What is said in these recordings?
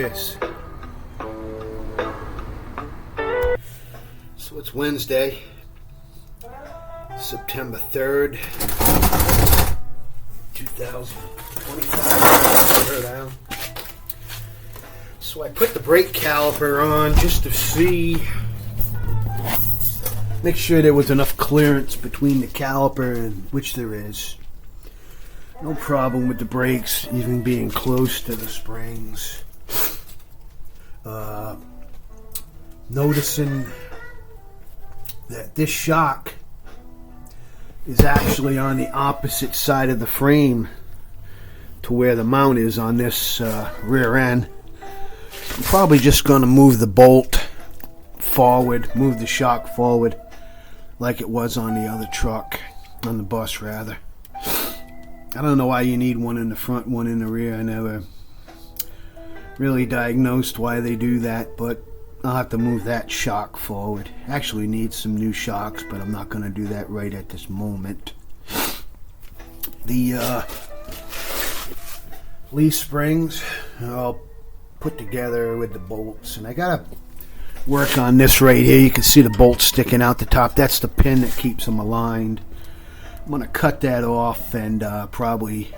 is. So it's Wednesday, September 3rd, 2025. So I put the brake caliper on just to see, make sure there was enough clearance between the caliper, and which there is. No problem with the brakes even being close to the springs. Noticing that this shock is actually on the opposite side of the frame to where the mount is on this rear end. I'm probably just going to move the bolt forward, move the shock forward like it was on the other truck, on the bus rather. I don't know why you need one in the front, one in the rear. I never really diagnosed why they do that, but I'll have to move that shock forward. Actually need some new shocks, but I'm not going to do that right at this moment. The leaf springs are all put together with the bolts, and I got to work on this right here. You can see the bolt sticking out the top. That's the pin that keeps them aligned. I'm going to cut that off and probably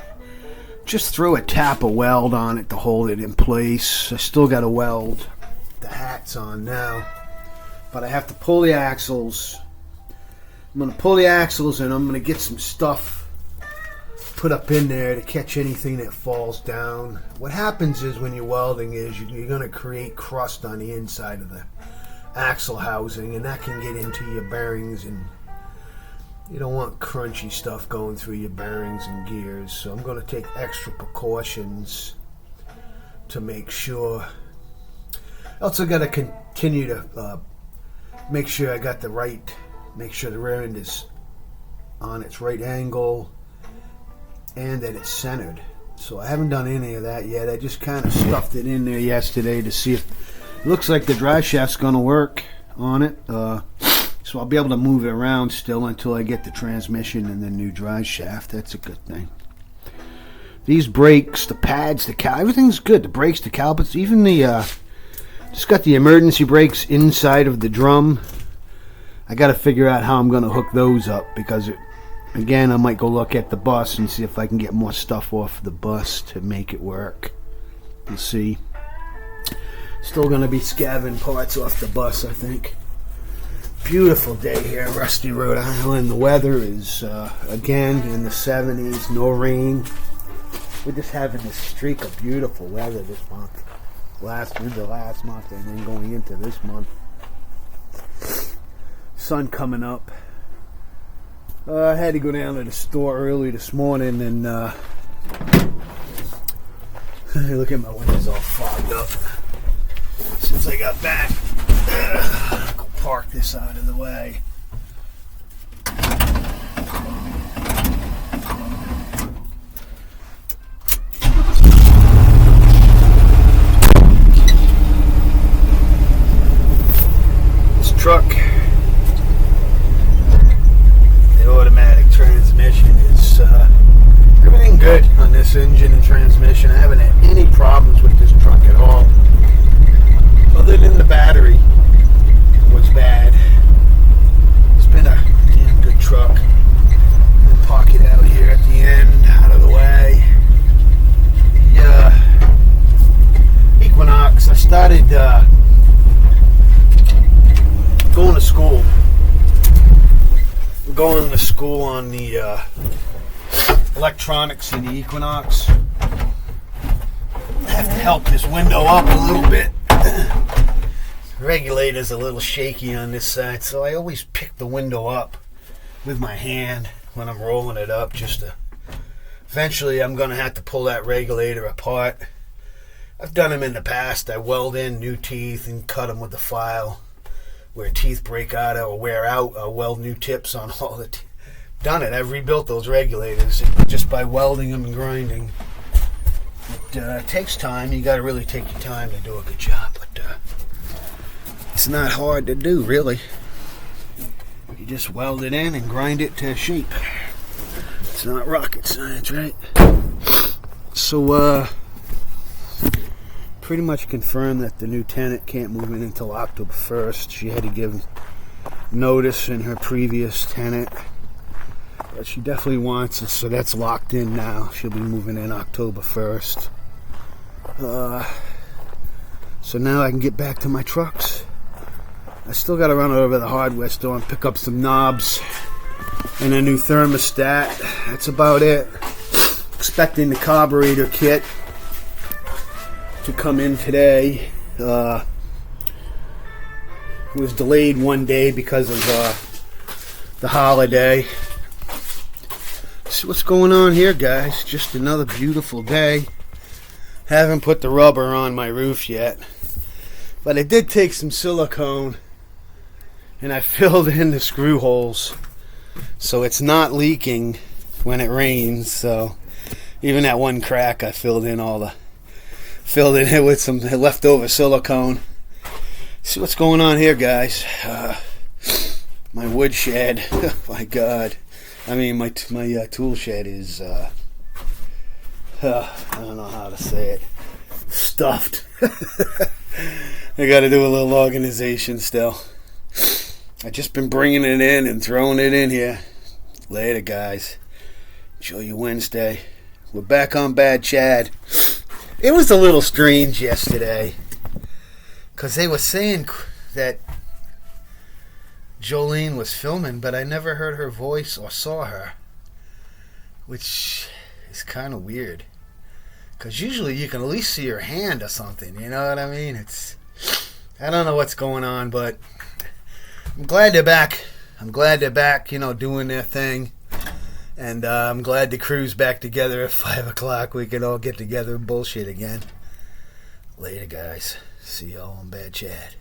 just throw a tap of weld on it to hold it in place. I still got to weld the hats on now, but I have to pull the axles. I'm going to pull the axles and I'm going to get some stuff put up in there to catch anything that falls down. What happens is when you're welding is you're going to create crust on the inside of the axle housing, and that can get into your bearings, and you don't want crunchy stuff going through your bearings and gears. So I'm going to take extra precautions to make sure. Also got to continue to make sure I got the right, make sure the rear end is on its right angle and that it's centered. So I haven't done any of that yet. I just kind of stuffed it in there yesterday to see if it looks like the drive shaft's going to work on it. So I'll be able to move it around still until I get the transmission and the new drive shaft. That's a good thing. These brakes, the pads, everything's good. The brakes, the calipers, even the just got the emergency brakes inside of the drum. I got to figure out how I'm going to hook those up, because again, I might go look at the bus and see if I can get more stuff off the bus to make it work. We'll see. Still going to be scavenging parts off the bus, I think. Beautiful day here in Rusty, Rhode Island. The weather is again in the 70s, no rain. We're just having this streak of beautiful weather this month. Last month and then going into this month. Sun coming up. I had to go down to the store early this morning and look at my windows all fogged up since I got back. I'll park this out of the way. This truck, the automatic transmission, is everything good on this engine and transmission. I haven't had any problems with this truck at all, other than the battery was bad. It's been a damn good truck. I'll park it out here at the end, out of the way. The Equinox, I started going to school. I'm going to school on the electronics in the Equinox. I have to help this window up a little bit. Regulator's a little shaky on this side, so I always pick the window up with my hand when I'm rolling it up, just to eventually I'm going to have to pull that regulator apart. I've done them in the past. I weld in new teeth and cut them with the file. Where teeth break out or wear out, I weld new tips on all the done it. I've rebuilt those regulators just by welding them and grinding. It takes time. You got to really take your time to do a good job, but it's not hard to do, really. You just weld it in and grind it to shape. It's not rocket science, right? So pretty much confirmed that the new tenant can't move in until October 1st. She had to give notice in her previous tenant. But she definitely wants it, so that's locked in now. She'll be moving in October 1st. So now I can get back to my trucks. I still got to run over to the hardware store and pick up some knobs and a new thermostat. That's about it. Expecting the carburetor kit to come in today. It was delayed one day because of the holiday. See what's going on here, guys. Just another beautiful day. Haven't put the rubber on my roof yet, but I did take some silicone and I filled in the screw holes so it's not leaking when it rains. So even that one crack, I filled it in with some leftover silicone. See what's going on here, guys. My wood shed. Oh my God. I mean, my tool shed is, I don't know how to say it, stuffed. I got to do a little organization still. I've just been bringing it in and throwing it in here. Later, guys. Enjoy your Wednesday. We're back on Bad Chad. It was a little strange yesterday because they were saying that Jolene was filming, but I never heard her voice or saw her, which is kind of weird because usually you can at least see her hand or something, you know what I mean? I don't know what's going on, but I'm glad they're back. Doing their thing, and I'm glad the crew's back together at 5 o'clock. We can all get together and bullshit again. Later, guys. See y'all on Bad Chad.